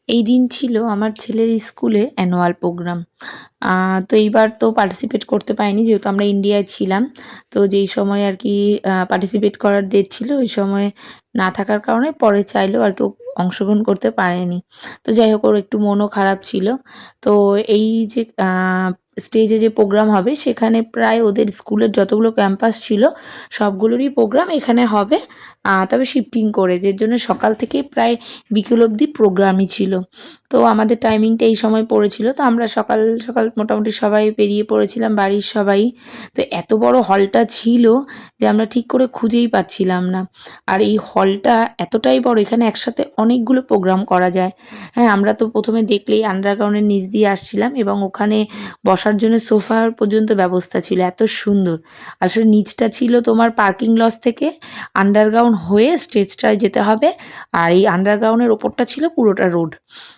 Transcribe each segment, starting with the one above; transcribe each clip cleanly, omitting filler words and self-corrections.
এই দিন ছিল আমার ছেলের স্কুলে অ্যানুয়াল প্রোগ্রাম। তো এইবার তো পার্টিসিপেট করতে পারিনি যেহেতু আমরা ইন্ডিয়ায় ছিলাম। তো যেই সময় আর কি পার্টিসিপেট করার ডেট ছিল ওই সময় না থাকার কারণে পরে চাইলেও আর কি ও অংশগ্রহণ করতে পারেনি। তো যাই হোক ওর একটু মনও খারাপ ছিল। তো এই যে স্টেজে যে প্রোগ্রাম হবে সেখানে প্রায় ওদের স্কুলের যতগুলো ক্যাম্পাস ছিল সবগুলোরই প্রোগ্রাম এখানে হবে। তবে শিফটিং করে, যের জন্য সকাল থেকে প্রায় বিকেল অবধি প্রোগ্রামই ছিল। তো আমাদের টাইমিংটা এই সময় পড়েছিল, তো আমরা সকাল সকাল মোটামুটি সবাই বেরিয়ে পড়েছিলাম বাড়ির সবাই। তো এত বড় হলটা ছিল যে আমরা ঠিক করে খুঁজেই পাচ্ছিলাম না। আর এই হলটা এতটাই বড়, এখানে একসাথে অনেকগুলো প্রোগ্রাম করা যায়। হ্যাঁ, আমরা তো প্রথমে দেখলেই আন্ডারগ্রাউন্ডের নিচ দিয়ে আসছিলাম এবং ওখানে বসার জন্য সোফার পর্যন্ত ব্যবস্থা ছিল, এত সুন্দর। আসলে নিচটা ছিল তোমার পার্কিং লজ থেকে আন্ডারগ্রাউন্ড হয়ে স্টেজটায় যেতে হবে, আর এই আন্ডারগ্রাউন্ডের ওপরটা ছিল পুরোটা রোড।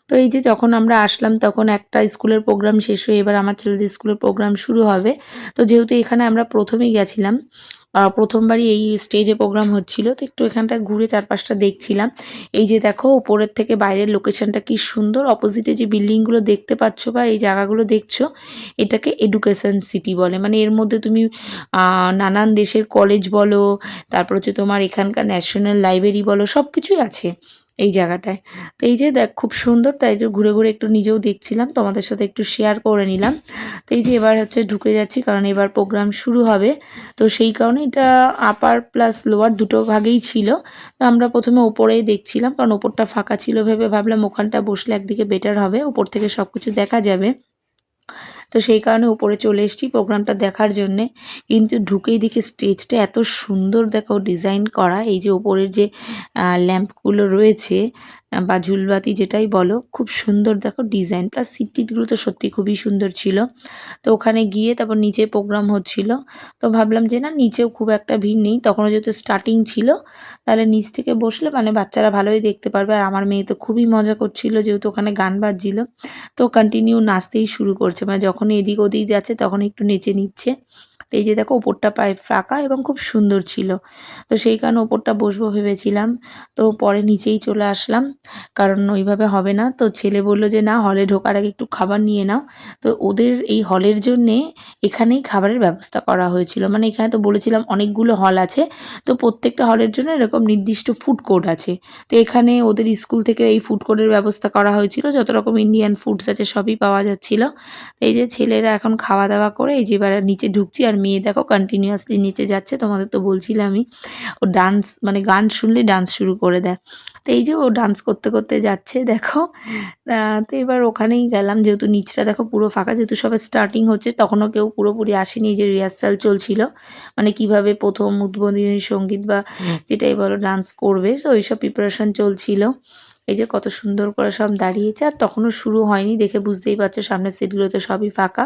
তো এই যে যখন আমরা আসলাম তখন একটা স্কুলের প্রোগ্রাম শেষ হয়ে এবার আমার ছেলেদের স্কুলের প্রোগ্রাম শুরু হবে। তো যেহেতু এখানে আমরা প্রথমেই গেছিলাম, প্রথমবারই এই স্টেজে প্রোগ্রাম হচ্ছিল, তো একটু এখানটা ঘুরে চারপাশটা দেখছিলাম। এই যে দেখো ওপরের থেকে বাইরের লোকেশনটা কি সুন্দর, অপোজিটে যে বিল্ডিংগুলো দেখতে পাচ্ছ বা এই জায়গাগুলো দেখছো এটাকে এডুকেশন সিটি বলে। মানে এর মধ্যে তুমি নানান দেশের কলেজ বলো, তারপর হচ্ছে তোমার এখানকার ন্যাশনাল লাইব্রেরি বলো, সব কিছুই আছে এই জায়গাটায়। তো এই যে দেখ খুব সুন্দর, তাই যে ঘুরে ঘুরে একটু নিজেও দেখছিলাম, তোমাদের সাথে একটু শেয়ার করে নিলাম। তো এই যে এবার হচ্ছে ঢুকে যাচ্ছি কারণ এবার প্রোগ্রাম শুরু হবে। তো সেই কারণে এটা আপার প্লাস লোয়ার দুটো ভাগেই ছিল। তো আমরা প্রথমে ওপরেই দেখছিলাম কারণ ওপরটা ফাঁকা ছিল ভেবে ভাবলাম ওখানটা বসলে একদিকে বেটার হবে, ওপর থেকে সব কিছু দেখা যাবে। তো সেই কারণে উপরে চলে এসেছি প্রোগ্রামটা দেখার জন্যে। কিন্তু ঢুকেই দেখি স্টেজটা এত সুন্দর দেখো ডিজাইন করা, এই যে ওপরের যে ল্যাম্পগুলো রয়েছে বা ঝুলবাতি যেটাই বলো, খুব সুন্দর দেখো ডিজাইন, প্লাস সিট টিটগুলো তো সত্যি খুবই সুন্দর ছিল। তো ওখানে গিয়ে তারপর নিচে প্রোগ্রাম হচ্ছিল। তো ভাবলাম যে না নিচেও খুব একটা ভিড় নেই, তখনও যেহেতু স্টার্টিং ছিল তাহলে নিচ থেকে বসলে মানে বাচ্চারা ভালোই দেখতে পারবে। আর আমার মেয়ে তো খুবই মজা করছিল যেহেতু ওখানে গান বাজছিল, তো কন্টিনিউ নাচতেই শুরু করছে, মানে যখনই এদিক ওদিক যাচ্ছে তখন একটু নেচে নিচ্ছে। তো এই যে দেখো ওপরটা প্রায় ফাঁকা এবং খুব সুন্দর ছিল। তো সেই কারণে ওপরটা বসবো ভেবেছিলাম, তো পরে নিচেই চলে আসলাম কারণ ওইভাবে হবে না। তো ছেলে বললো যে না হলে ঢোকার আগে একটু খাবার নিয়ে নাও। তো ওদের এই হলের জন্যে এখানেই খাবারের ব্যবস্থা করা হয়েছিল, মানে এখানে তো বলেছিলাম অনেকগুলো হল আছে, তো প্রত্যেকটা হলের জন্য এরকম নির্দিষ্ট ফুড কোর্ট আছে। তো এখানে ওদের স্কুল থেকে এই ফুড কোর্টের ব্যবস্থা করা হয়েছিল, যত রকম ইন্ডিয়ান ফুডস আছে সবই পাওয়া যাচ্ছিল। এই যে ছেলেরা এখন খাওয়া দাওয়া করে এই যে এবার নিচে ঢুকছি, আর মেয়ে দেখো কন্টিনিউয়াসলি নিচে যাচ্ছে, তোমাদের তো বলছিলামই ও ডান্স মানে গান শুনলে ডান্স শুরু করে দেয়। তো এই যে ও ডান্স করতে করতে যাচ্ছে দেখো। তো এবার ওখানেই গেলাম, যেহেতু নিচটা দেখো পুরো ফাঁকা, যেহেতু সবে স্টার্টিং হচ্ছে তখনও কেউ পুরোপুরি আসেনি, যে রিহার্সাল চলছিল মানে কিভাবে প্রথম উদ্বোধনী সঙ্গীত বা যেটাই বলো ডান্স করবে, তো ওইসব প্রিপারেশন চলছিল। এই যে কত সুন্দর করে সব দাঁড়িয়েছে, আর তখনও শুরু হয়নি দেখে বুঝতেই পারছো সামনের সিটগুলোতে সবই ফাঁকা,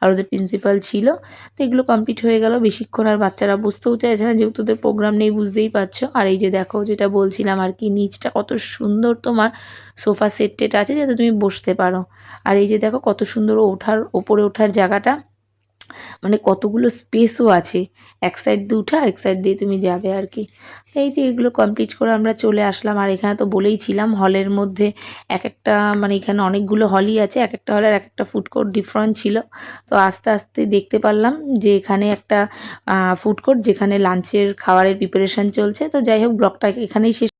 আর ওদের প্রিন্সিপাল ছিল। তো এগুলো কমপ্লিট হয়ে গেল বেশিক্ষণ, আর বাচ্চারা বুঝতেও চাইছে না যেহেতু ওদের প্রোগ্রাম নেই, বুঝতেই পারছো। আর এই যে দেখো যেটা বলছিলাম আর কি, নিচটা কত সুন্দর, তোমার সোফা সেট টেট আছে যাতে তুমি বসতে পারো। আর এই যে দেখো কত সুন্দর ওঠার ওপরে ওঠার জায়গাটা, মানে কতগুলো স্পেসও আছে, এক সাইড দিয়ে উঠে আরেক সাইড দিয়ে তুমি যাবে আর কি। এই যে এগুলো কমপ্লিট করে আমরা চলে আসলাম। আর এখানে তো বলেইছিলাম হলের মধ্যে এক একটা মানে এখানে অনেকগুলো হলই আছে, এক একটা হলের এক একটা ফুড কোর্ট ডিফারেন্ট ছিল। তো আস্তে আস্তে দেখতে পারলাম যে এখানে একটা ফুড কোর্ট যেখানে লাঞ্চের খাবারের প্রিপারেশন চলছে। তো যাই হোক ব্লগটা এখানেই শেষ।